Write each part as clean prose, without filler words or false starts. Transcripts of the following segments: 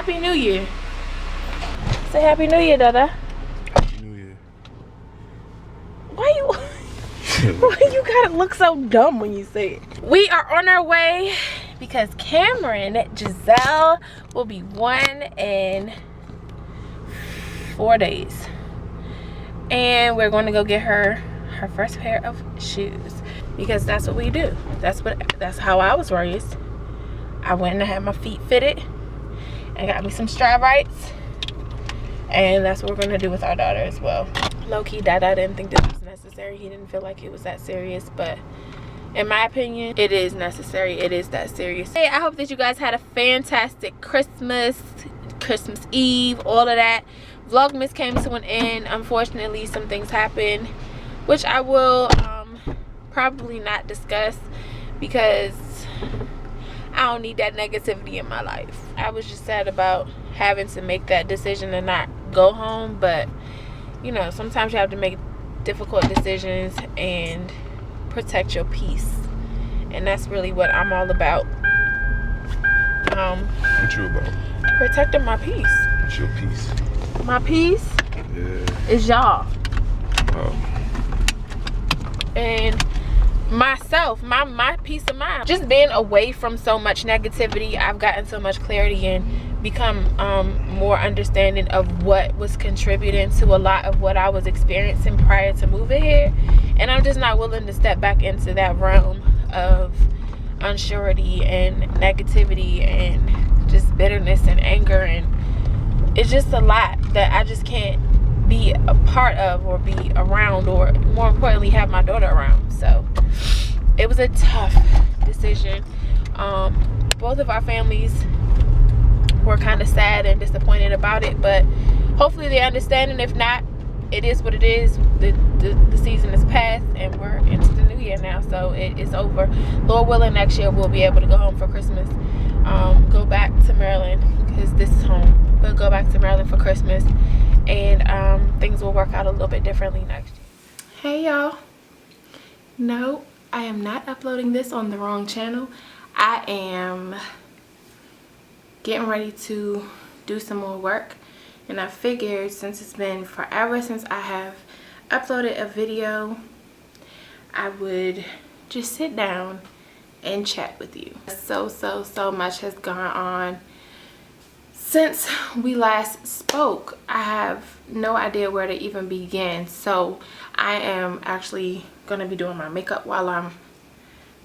Happy New Year. Say Happy New Year, Dada. Happy New Year. Why you gotta look so dumb when you say it? We are on our way because Cameron Giselle will be 1 in 4 days. And we're going to go get her first pair of shoes because that's what we do. That's how I was raised. I went and had my feet fitted and got me some Strivites, and that's what we're going to do with our daughter as well. Low-key, Dada didn't think this was necessary. He didn't feel like it was that serious, but in my opinion, it is necessary. It is that serious. Hey, I hope that you guys had a fantastic Christmas Eve, all of that. Vlogmas came to an end. Unfortunately, some things happened, which I will probably not discuss because I don't need that negativity in my life. I was just sad about having to make that decision to not go home, but you know, sometimes you have to make difficult decisions and protect your peace, and that's really what I'm all about. What you about? Protecting my peace. What's your peace? My peace is y'all. And myself, my peace of mind. Just being away from so much negativity, I've gotten so much clarity and become more understanding of what was contributing to a lot of what I was experiencing prior to moving here. And I'm just not willing to step back into that realm of unsurety and negativity and just bitterness and anger, and it's just a lot that I just can't be a part of or be around, or more importantly have my daughter around. So it was a tough decision. Both of our families were kind of sad and disappointed about it, but hopefully they understand, and if not, it is what it is. The season is past and we're into the new year now, so it is over. Lord willing, next year we'll be able to go home for Christmas, go back to Maryland because this is home, but go back to Maryland for Christmas, and things will work out a little bit differently next year. Hey y'all, no, I am not uploading this on the wrong channel. I am getting ready to do some more work, and I figured since it's been forever since I have uploaded a video, I would just sit down and chat with you. So much has gone on since we last spoke. I have no idea where to even begin. So I am actually going to be doing my makeup while I'm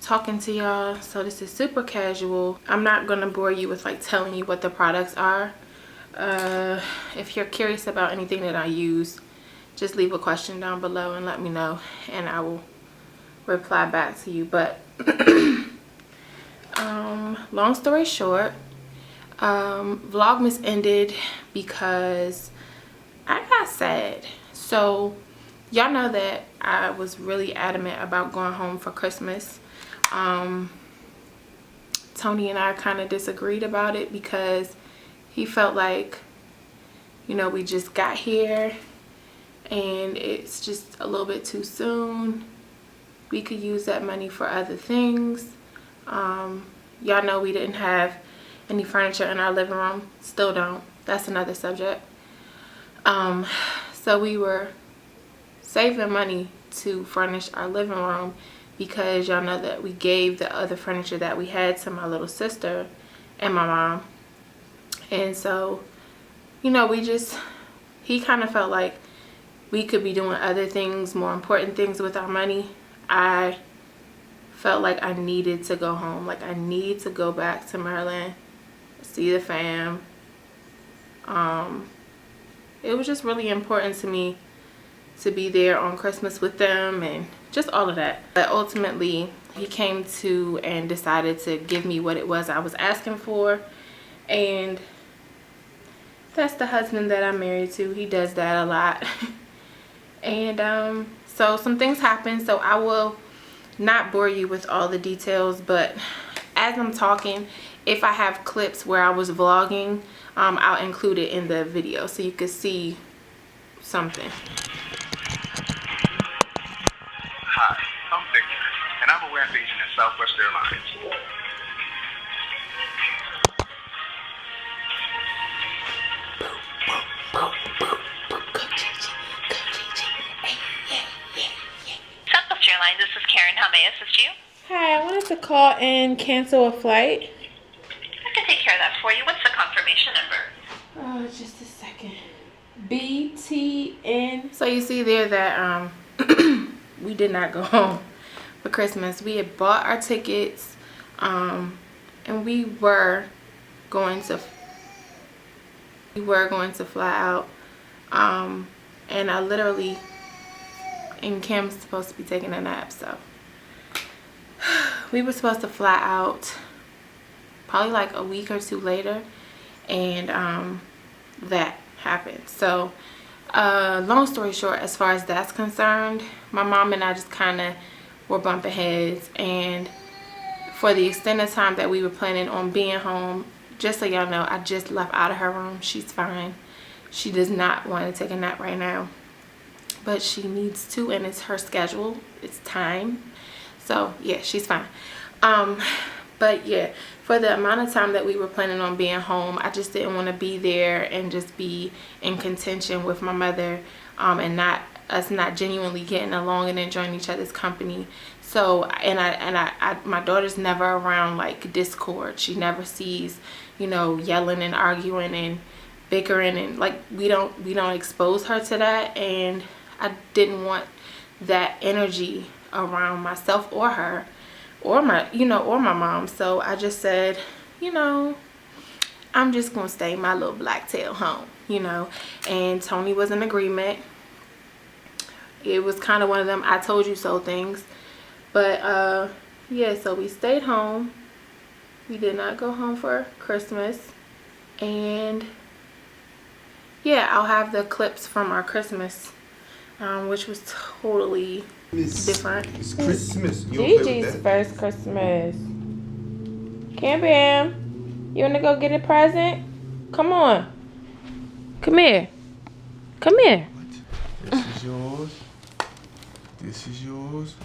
talking to y'all. So this is super casual. I'm not going to bore you with like telling you what the products are. If you're curious about anything that I use, just leave a question down below and let me know, and I will reply back to you. But long story short, Vlogmas ended because I got sad. So y'all know that I was really adamant about going home for Christmas. Tony and I kind of disagreed about it because he felt like, you know, we just got here and it's just a little bit too soon. We could use that money for other things. Y'all know we didn't have any furniture in our living room. Still don't. That's another subject. So we were saving money to furnish our living room because y'all know that we gave the other furniture that we had to my little sister and my mom. And so, you know, he kind of felt like we could be doing other things, more important things with our money. I felt like I needed to go home. Like I need to go back to Maryland, see the fam. It was just really important to me to be there on Christmas with them and just all of that. But ultimately, he came to and decided to give me what it was I was asking for. And that's the husband that I'm married to. He does that a lot. And so some things happened, so I will not bore you with all the details, but as I'm talking, if I have clips where I was vlogging, I'll include it in the video so you can see something. Hi, I'm Victor, and I'm a ramp agent at Southwest Airlines. assist you? Hi, I wanted to call and cancel a flight. I can take care of that for you. What's the confirmation number? Oh, just a second. BTN. So you see there that we did not go home for Christmas. We had bought our tickets, and we were going to fly out. And I literally, and Kim's supposed to be taking a nap, so we were supposed to fly out probably like a week or two later, and that happened. So long story short, as far as that's concerned, my mom and I just kind of were bumping heads, and for the extended time that we were planning on being home, just so y'all know, I just left out of her room. She's fine. She does not want to take a nap right now, but she needs to, and it's her schedule, it's time. So yeah, she's fine. But yeah, for the amount of time that we were planning on being home, I just didn't want to be there and just be in contention with my mother, and us not genuinely getting along and enjoying each other's company. So my daughter's never around like discord. She never sees, you know, yelling and arguing and bickering, and like we don't expose her to that, and I didn't want that energy around myself or her or my mom. So I just said, you know, I'm just gonna stay my little black tail home, you know. And Tony was in agreement. It was kind of one of them I told you so things. But yeah, so we stayed home. We did not go home for Christmas. And yeah, I'll have the clips from our Christmas, which was totally different. It's Christmas. Gigi's first Christmas. Cam Bam, you wanna go get a present? Come on. Come here. Come here. This is yours. This is yours.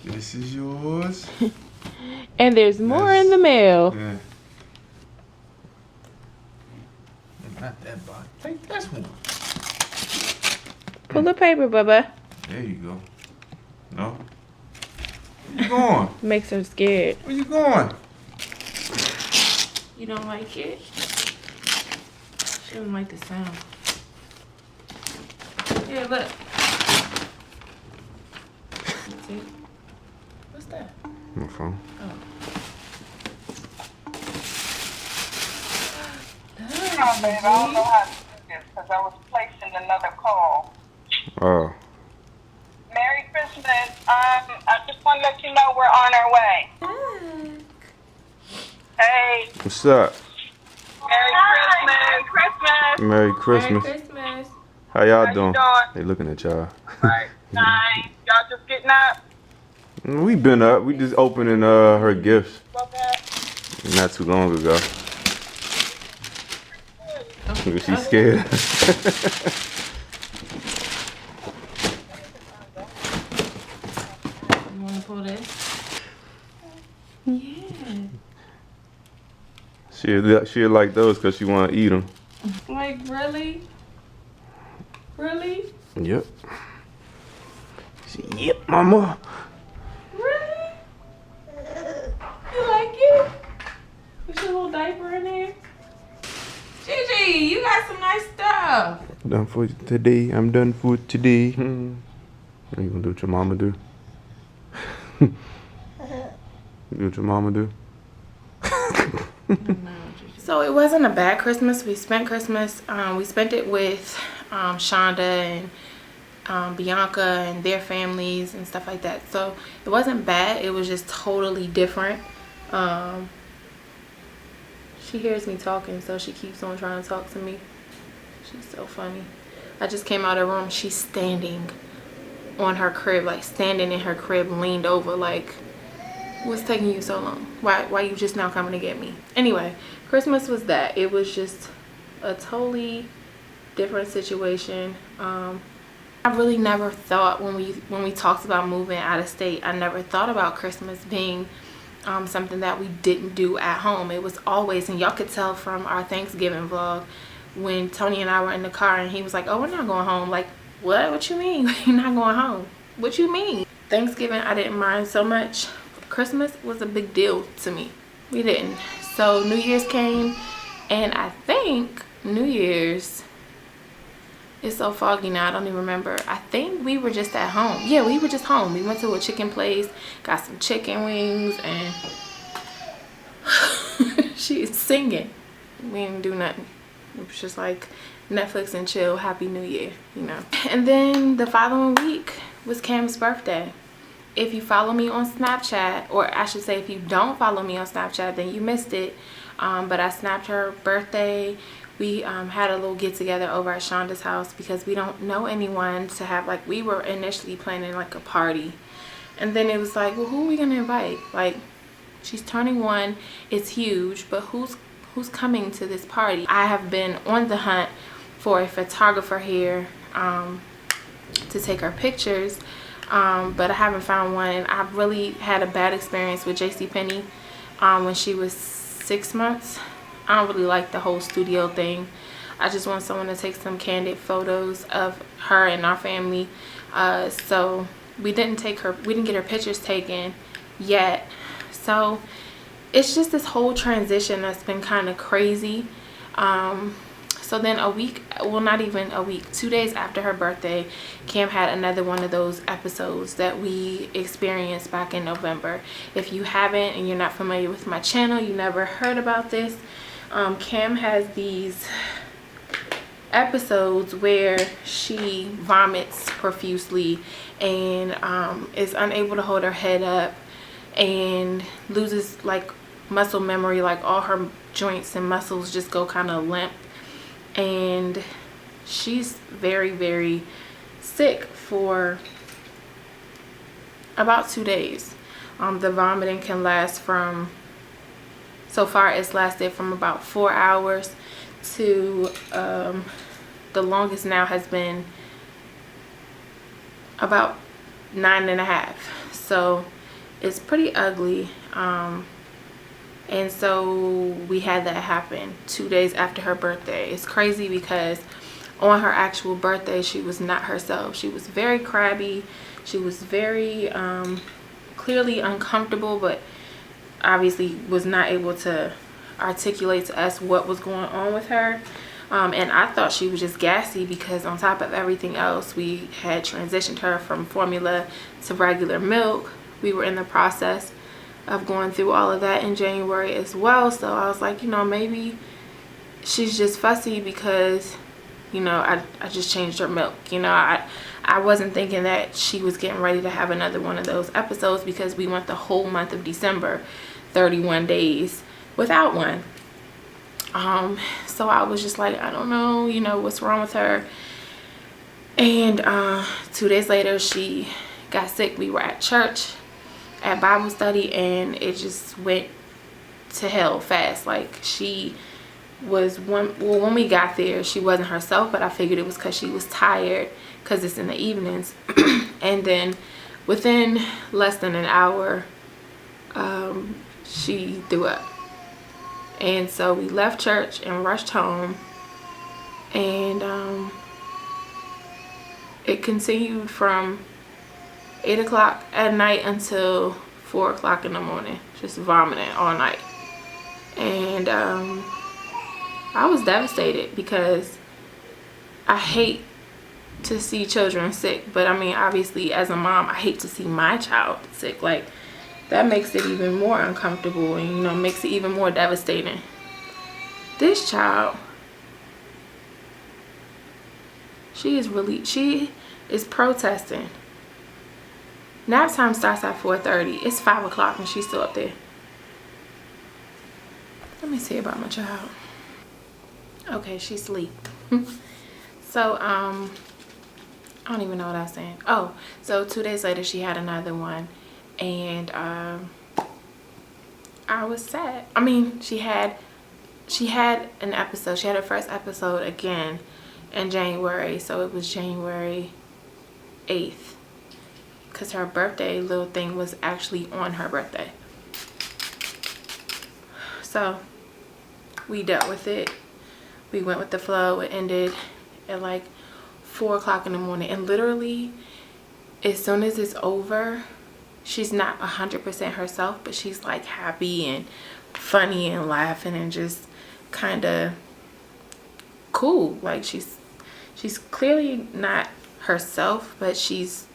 This is yours. And there's more in the mail. Yeah. Not that box. Take this one. Pull the paper, Bubba. There you go. No? Where you going? Makes her scared. Where you going? You don't like it? She don't like the sound. Yeah, look. See? What's that? My phone. Oh. Oh, babe, I don't know how to do this because I was placing another call. Oh. Merry Christmas. I just want to let you know we're on our way. Hey, What's up? Merry Christmas. Merry Christmas. Merry Christmas. How y'all How you doing? doing? They looking at y'all. Right. Nice. Y'all just getting up? We been up. We just opening her gifts Okay. not too long ago. She's scared. You want to pull this? Yeah. She'll like those because she want to eat them. Like, really? Really? Yep. Yep, mama. Really? You like it? Put your little diaper in there. Gigi, you got some nice stuff. Done for today. I'm done for today. What you gonna do what your mama do? Do what your mama do? So it wasn't a bad Christmas. We spent Christmas, we spent it with Shonda and Bianca and their families and stuff like that. So it wasn't bad. It was just totally different. She hears me talking, so she keeps on trying to talk to me. She's so funny. I just came out of the room. She's standing on her crib, like standing in her crib, leaned over, like, what's taking you so long? Why you just now coming to get me? Anyway, Christmas was that. It was just a totally different situation. I really never thought when we talked about moving out of state, I never thought about Christmas being something that we didn't do at home. It was always, and y'all could tell from our Thanksgiving vlog, when Tony and I were in the car and he was like, oh, we're not going home. Like, what you mean you're not going home? What you mean? Thanksgiving I didn't mind so much. Christmas was a big deal to me. We didn't. So New Year's came, and I think New Year's, it's so foggy now, I don't even remember. I think we were just at home. Yeah, we were just home. We went to a chicken place, got some chicken wings, and she's singing. We didn't do nothing. It was just like Netflix and chill, Happy New Year, you know. And then the following week was Cam's birthday. If you follow me on Snapchat, or I should say if you don't follow me on Snapchat, then you missed it. But I snapped her birthday. We had a little get together over at Shonda's house because we don't know anyone to have, like, we were initially planning like a party. And then it was like, well, who are we gonna invite? Like, she's turning 1, it's huge, but who's coming to this party? I have been on the hunt for a photographer here to take her pictures, but I haven't found one. And I've really had a bad experience with JCPenney when she was 6 months. I don't really like the whole studio thing. I just want someone to take some candid photos of her and our family. So we didn't get her pictures taken yet. So it's just this whole transition that's been kind of crazy. So then a week, well, not even a week, 2 days after her birthday, Cam had another one of those episodes that we experienced back in November. If you haven't and you're not familiar with my channel, you never heard about this, Cam has these episodes where she vomits profusely and is unable to hold her head up and loses like muscle memory, like all her joints and muscles just go kind of limp. And she's very, very sick for about 2 days. The vomiting can last from, so far it's lasted from about 4 hours to the longest now has been about 9.5. So it's pretty ugly. And so we had that happen 2 days after her birthday. It's crazy because on her actual birthday, she was not herself. She was very crabby. She was very clearly uncomfortable, but obviously was not able to articulate to us what was going on with her. And I thought she was just gassy because on top of everything else, we had transitioned her from formula to regular milk. We were in the process of going through all of that in January as well. So I was like, you know, maybe she's just fussy because, you know, I just changed her milk. You know, I wasn't thinking that she was getting ready to have another one of those episodes because we went the whole month of December, 31 days without one. So I was just like, I don't know, you know, what's wrong with her. And 2 days later, she got sick. We were at church at Bible study, and it just went to hell fast. Like, she was when we got there, she wasn't herself, but I figured it was because she was tired because it's in the evenings. And then within less than an hour, she threw up. And so we left church and rushed home, and it continued from 8 o'clock at night until 4 o'clock in the morning, just vomiting all night. And I was devastated because I hate to see children sick, but I mean, obviously as a mom, I hate to see my child sick. Like, that makes it even more uncomfortable, and, you know, makes it even more devastating. This child, she is protesting. Nap time starts at 4:30. It's 5 o'clock and she's still up there. Let me see about my child. Okay, she's asleep. So, I don't even know what I was saying. Oh, so 2 days later, she had another one. And I was sad. I mean, she had an episode. She had her first episode again in January. So it was January 8th. Because her birthday little thing was actually on her birthday. So we dealt with it. We went with the flow. It ended at like 4 o'clock in the morning. And literally, as soon as it's over, she's not 100% herself, but she's like happy and funny and laughing and just kind of cool. Like she's clearly not herself, but she's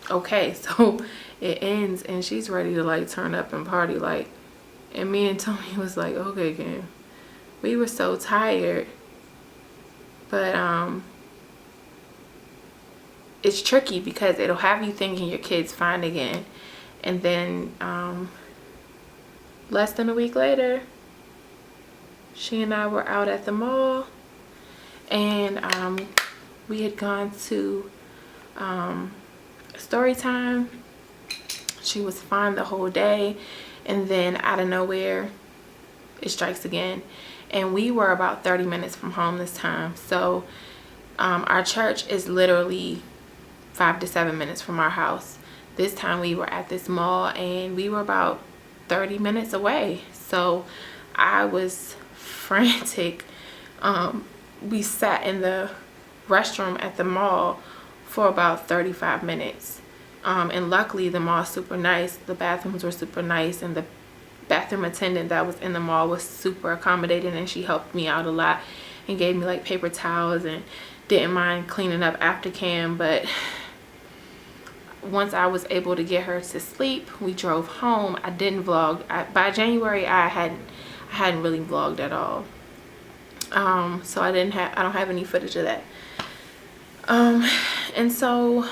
okay. So it ends and she's ready to like turn up and party, like, and me and Tony was like, okay, Kim, we were so tired, but it's tricky because it'll have you thinking your kid's fine again, and then less than a week later, she and I were out at the mall, and we had gone to story time. She was fine the whole day, and then out of nowhere it strikes again. And we were about 30 minutes from home this time, so our church is literally 5 to 7 minutes from our house. This time we were at this mall and we were about 30 minutes away, so I was frantic. We sat in the restroom at the mall for about 35 minutes. And luckily the mall is super nice. The bathrooms were super nice, and the bathroom attendant that was in the mall was super accommodating, and she helped me out a lot and gave me like paper towels and didn't mind cleaning up after Cam. But once I was able to get her to sleep, we drove home. I didn't vlog. By January I hadn't really vlogged at all. So I don't have any footage of that. And so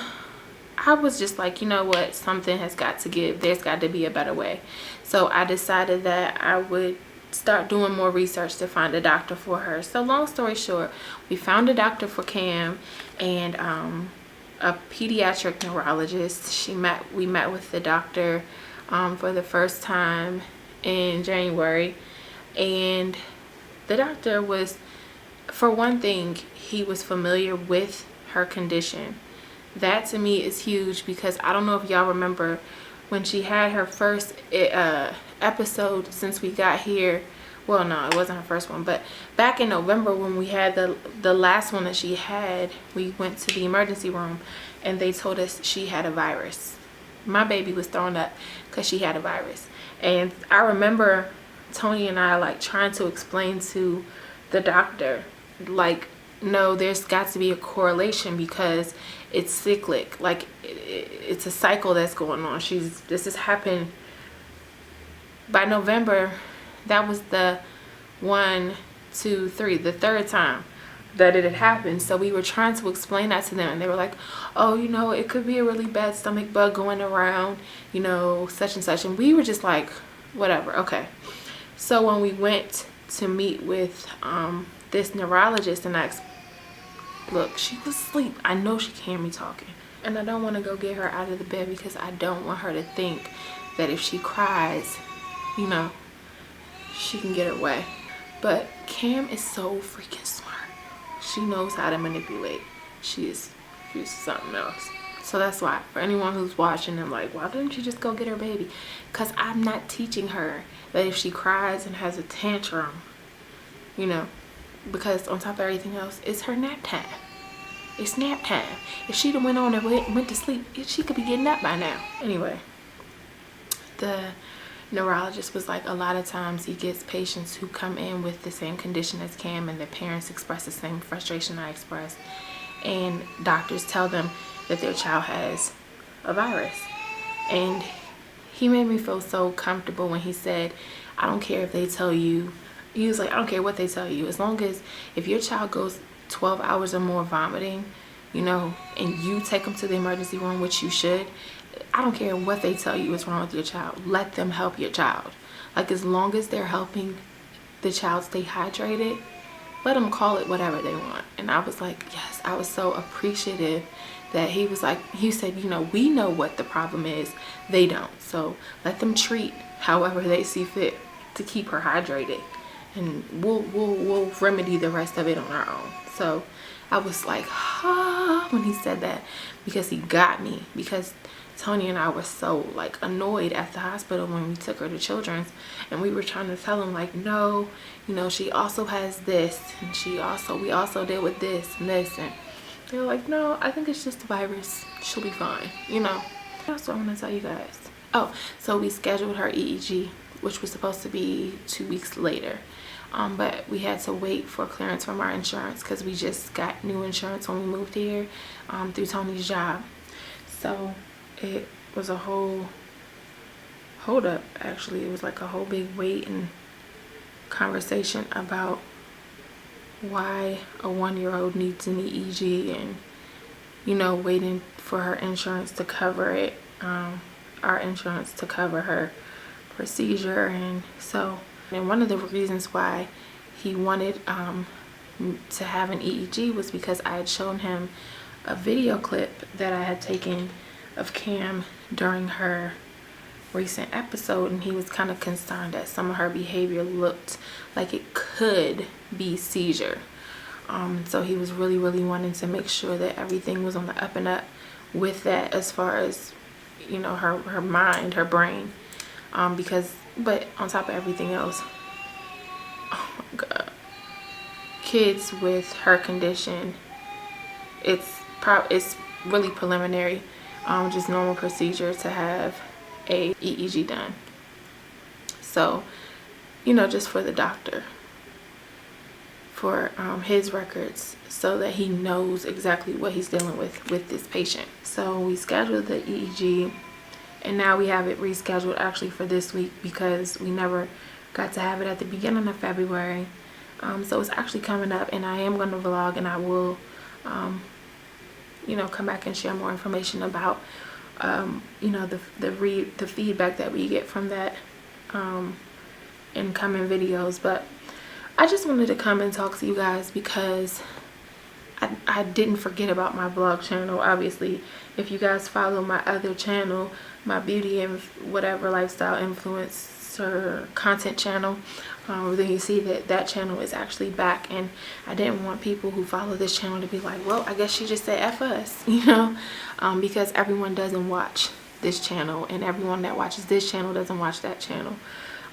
I was just like, you know what, something has got to give. There's got to be a better way. So I decided that I would start doing more research to find a doctor for her. So long story short, we found a doctor for Cam, and a pediatric neurologist. We met with the doctor for the first time in January, and the doctor was, for one thing, he was familiar with her condition. That to me is huge, because I don't know if y'all remember when she had her first episode since we got here. Well, no, it wasn't her first one, but back in November when we had the last one that she had, we went to the emergency room and they told us she had a virus. My baby was throwing up because she had a virus. And I remember Tony and I like trying to explain to the doctor, like, no, there's got to be a correlation because it's cyclic. Like it's a cycle that's going on. This has happened by November. That was the 1, 2, 3, the third time that it had happened. So we were trying to explain that to them, and they were like, oh, you know, it could be a really bad stomach bug going around, you know, such and such. And we were just like, whatever, okay. So when we went to meet with this neurologist, and I look, she was asleep. I know she can hear me talking, and I don't want to go get her out of the bed because I don't want her to think that if she cries, you know, she can get her way. But Cam is so freaking smart. She knows how to manipulate. She's something else. So that's why, for anyone who's watching and like, why didn't you just go get her baby? Because I'm not teaching her that if she cries and has a tantrum, you know, because on top of everything else, it's her nap time. It's nap time. If she'd have went on and went to sleep, she could be getting up by now. Anyway, the neurologist was like, a lot of times he gets patients who come in with the same condition as Cam, and their parents express the same frustration I expressed, and doctors tell them that their child has a virus. And he made me feel so comfortable when he said, I don't care if they tell you. He was like, I don't care what they tell you, as long as if your child goes 12 hours or more vomiting, you know, and you take them to the emergency room, which you should, I don't care what they tell you is wrong with your child. Let them help your child. Like, as long as they're helping the child stay hydrated, let them call it whatever they want. And I was like, yes, I was so appreciative that he was like, he said, you know, we know what the problem is, they don't. So let them treat however they see fit to keep her hydrated, and we'll remedy the rest of it on our own. So I was like, ah, when he said that, because he got me, because Tony and I were so like annoyed at the hospital when we took her to Children's, and we were trying to tell him like, no, you know, she also has this, and we also deal with this and this, and They're like, no, I think it's just a virus. She'll be fine, you know. That's what I want to tell you guys. Oh, so we scheduled her EEG, which was supposed to be 2 weeks later. But we had to wait for clearance from our insurance because we just got new insurance when we moved here through Tony's job. So it was a whole hold up, actually. It was like a whole big wait and conversation about why a 1-year-old needs an EEG and, you know, waiting for her insurance to cover it, our insurance to cover her procedure. And so, and one of the reasons why he wanted to have an EEG was because I had shown him a video clip that I had taken of Cam during her recent episode, and he was kind of concerned that some of her behavior looked like it could be seizure. So he was really wanting to make sure that everything was on the up and up with that, as far as, you know, her mind, her brain, because, but on top of everything else, oh my god, kids with her condition, it's really preliminary, just normal procedure to have a EEG done. So, you know, just for the doctor, for his records, so that he knows exactly what he's dealing with this patient. So we scheduled the EEG, and now we have it rescheduled actually for this week because we never got to have it at the beginning of February. So it's actually coming up, and I am going to vlog, and I will you know, come back and share more information about you know, the feedback that we get from that in coming videos. But I just wanted to come and talk to you guys because I didn't forget about my vlog channel. Obviously, if you guys follow my other channel, my beauty and whatever lifestyle influencer content channel, then you see that channel is actually back. And I didn't want people who follow this channel to be like, well, I guess she just said F us, you know, because everyone doesn't watch this channel, and everyone that watches this channel doesn't watch that channel,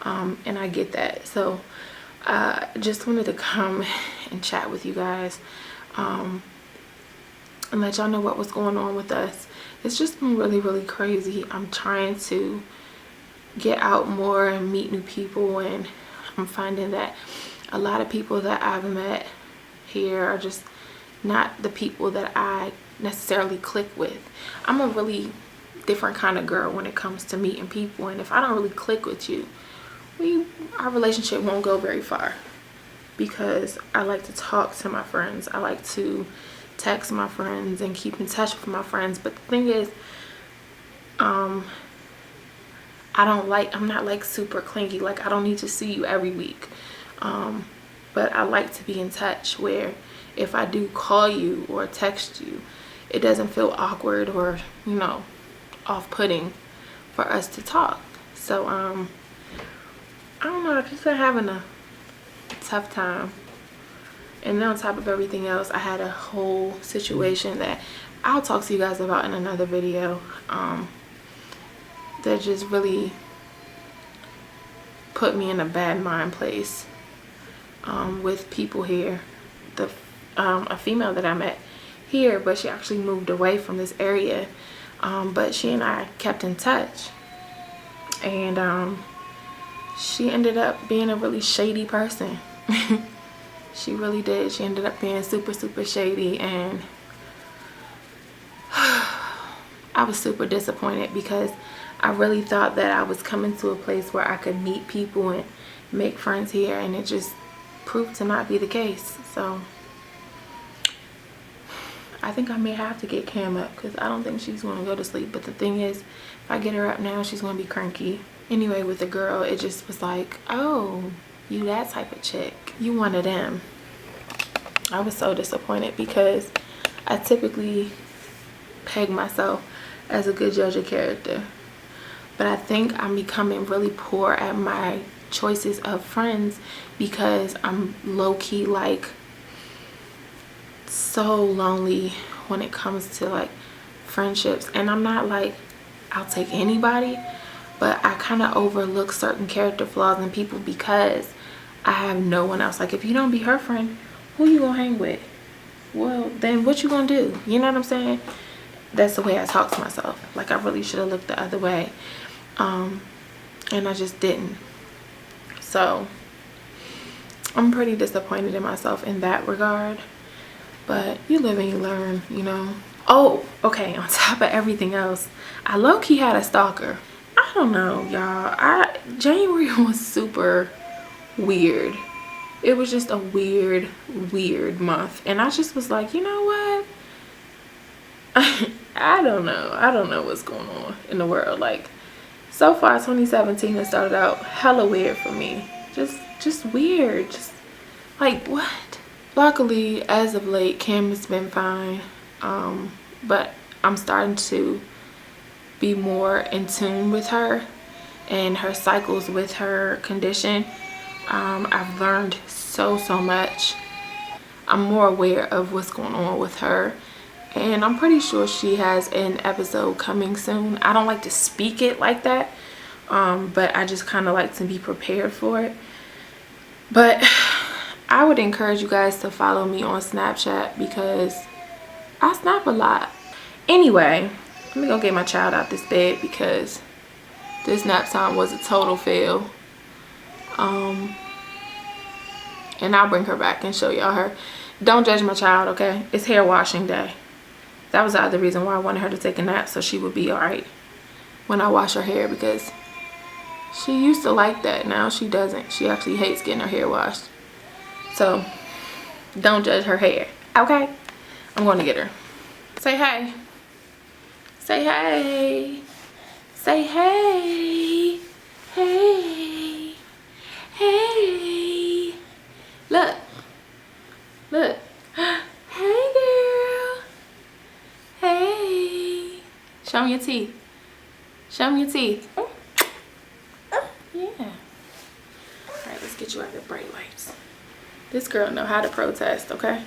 and I get that. So just wanted to come and chat with you guys, and let y'all know what was going on with us. It's just been really crazy. I'm trying to get out more and meet new people, and I'm finding that a lot of people that I've met here are just not the people that I necessarily click with. I'm a really different kind of girl when it comes to meeting people, and if I don't really click with you, our relationship won't go very far, because I like to talk to my friends. I like to text my friends and keep in touch with my friends. But the thing is, I'm not like super clingy. Like, I don't need to see you every week. But I like to be in touch, where if I do call you or text you, it doesn't feel awkward or, you know, off-putting for us to talk. So I don't know, I've just been having a tough time. And then on top of everything else, I had a whole situation that I'll talk to you guys about in another video, that just really put me in a bad mind place with people here. A female that I met here, but she actually moved away from this area, but she and I kept in touch, and she ended up being a really shady person. She really did. She ended up being super shady, and I was super disappointed because I really thought that I was coming to a place where I could meet people and make friends here, and it just proved to not be the case. So I think I may have to get Cam up, because I don't think she's going to go to sleep. But the thing is, if I get her up now, she's going to be cranky. Anyway, with the girl, it just was like, oh, you that type of chick. You one of them. I was so disappointed, because I typically peg myself as a good judge of character. But I think I'm becoming really poor at my choices of friends, because I'm low-key like so lonely when it comes to like friendships. And I'm not like I'll take anybody, but I kind of overlook certain character flaws in people because I have no one else. Like, if you don't be her friend, who you gonna hang with? well, then what you gonna do? You know what I'm saying? That's the way I talk to myself. Like, I really should have looked the other way. And I just didn't. So I'm pretty disappointed in myself in that regard. But you live and you learn, you know. Oh, okay, on top of everything else, I low-key had a stalker. I don't know, y'all. January was super weird. It was just a weird month. And I just was like, you know what? I don't know what's going on in the world. Like, so far 2017 has started out hella weird for me. Just weird. Just like, what? Luckily, as of late, Kim has been fine. But I'm starting to be more in tune with her and her cycles with her condition. I've learned so much. I'm more aware of what's going on with her. And I'm pretty sure she has an episode coming soon. I don't like to speak it like that, but I just kind of like to be prepared for it. But I would encourage you guys to follow me on Snapchat because I snap a lot. Anyway, let me go get my child out this bed because this nap time was a total fail. And I'll bring her back and show y'all her. Don't judge my child, okay? It's hair washing day. That was the other reason why I wanted her to take a nap, so she would be all right when I wash her hair, because she used to like that. Now she doesn't. She actually hates getting her hair washed. So don't judge her hair, okay? I'm going to get her. Say hey. Say hey. Say hey. Hey. Hey. Look. Look. Hey, girl. Hey. Show me your teeth. Show me your teeth. Yeah. Alright, let's get you out of the bright lights. This girl know how to protest, okay?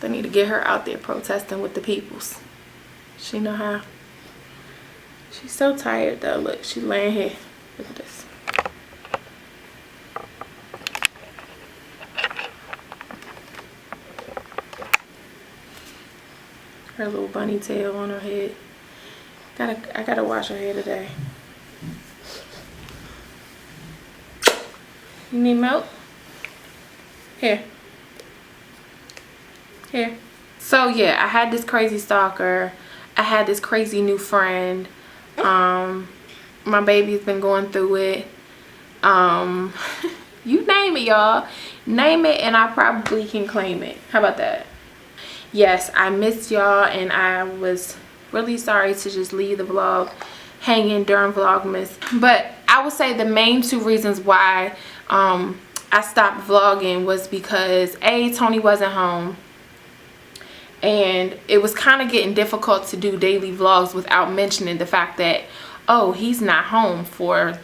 They need to get her out there protesting with the peoples. She know how. She's so tired though. Look, she's laying here. Look at this. Her little bunny tail on her head. I gotta wash her hair today. You need milk? Here. Here. So yeah, I had this crazy stalker. I had this crazy new friend. My baby's been going through it. You name it, y'all. Name it and I probably can claim it. How about that? Yes, I missed y'all and I was really sorry to just leave the vlog hanging during Vlogmas. But I would say the main two reasons why I stopped vlogging was because A, Tony wasn't home. And it was kind of getting difficult to do daily vlogs without mentioning the fact that, oh, he's not home for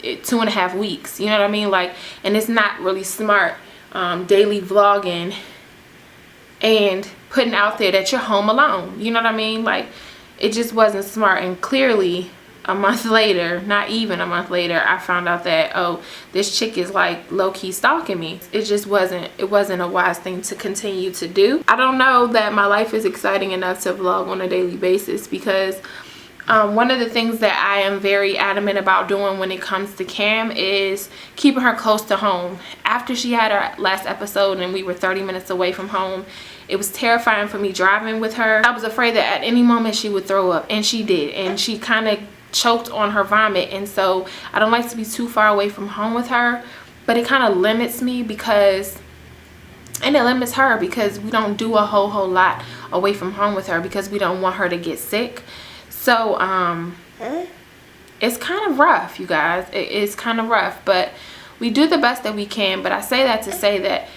2.5 weeks. You know what I mean? Like, and it's not really smart daily vlogging and putting out there that you're home alone. You know what I mean? Like, it just wasn't smart. And clearly a month later, not even a month later, I found out that, oh, this chick is like low-key stalking me. It just wasn't a wise thing to continue to do. I don't know that my life is exciting enough to vlog on a daily basis because one of the things that I am very adamant about doing when it comes to Cam is keeping her close to home. After she had her last episode and we were 30 minutes away from home, it was terrifying for me driving with her. I was afraid that at any moment she would throw up, and she did, and she kind of choked on her vomit. And so I don't like to be too far away from home with her, but it kind of limits me because, and it limits her because we don't do a whole lot away from home with her because we don't want her to get sick. So it's kind of rough, you guys. It's kind of rough, but we do the best that we can. But I say that to say that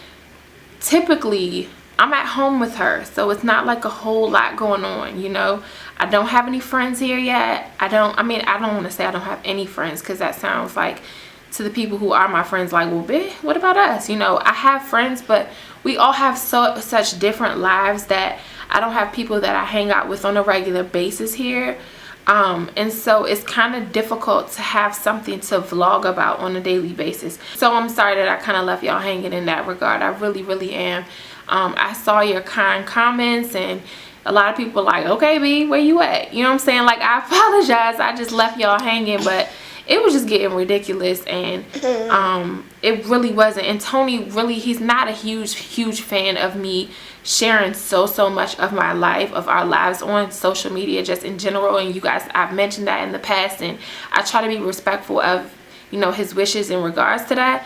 typically I'm at home with her, so it's not like a whole lot going on, you know. I don't have any friends here yet. I don't want to say I don't have any friends because that sounds like, to the people who are my friends, like, well, bitch, what about us? You know, I have friends, but we all have such different lives that I don't have people that I hang out with on a regular basis here. And so it's kind of difficult to have something to vlog about on a daily basis. So I'm sorry that I kind of left y'all hanging in that regard. I really am. I saw your kind comments, and a lot of people like, okay, B, where you at? You know what I'm saying? Like, I apologize. I just left y'all hanging, but it was just getting ridiculous, and it really wasn't. And Tony, really, he's not a huge fan of me sharing so much of my life, of our lives on social media, just in general. And you guys, I've mentioned that in the past, and I try to be respectful of, you know, his wishes in regards to that.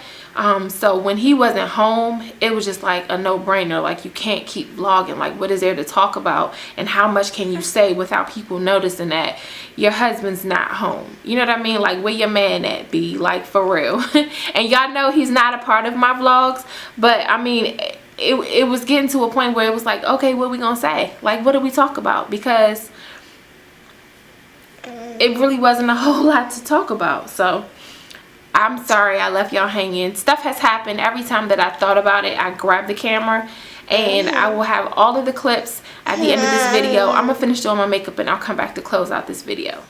So when he wasn't home, it was just like a no-brainer. Like, you can't keep vlogging. Like, what is there to talk about, and how much can you say without people noticing that your husband's not home? You know what I mean? Like, where your man at, be? Like, for real. And y'all know he's not a part of my vlogs, but I mean, it was getting to a point where it was like, okay, what are we gonna say? Like, what do we talk about? Because it really wasn't a whole lot to talk about. So I'm sorry I left y'all hanging. Stuff has happened. Every time that I thought about it, I grabbed the camera, and I will have all of the clips at the end of this video. I'm gonna finish doing my makeup, and I'll come back to close out this video.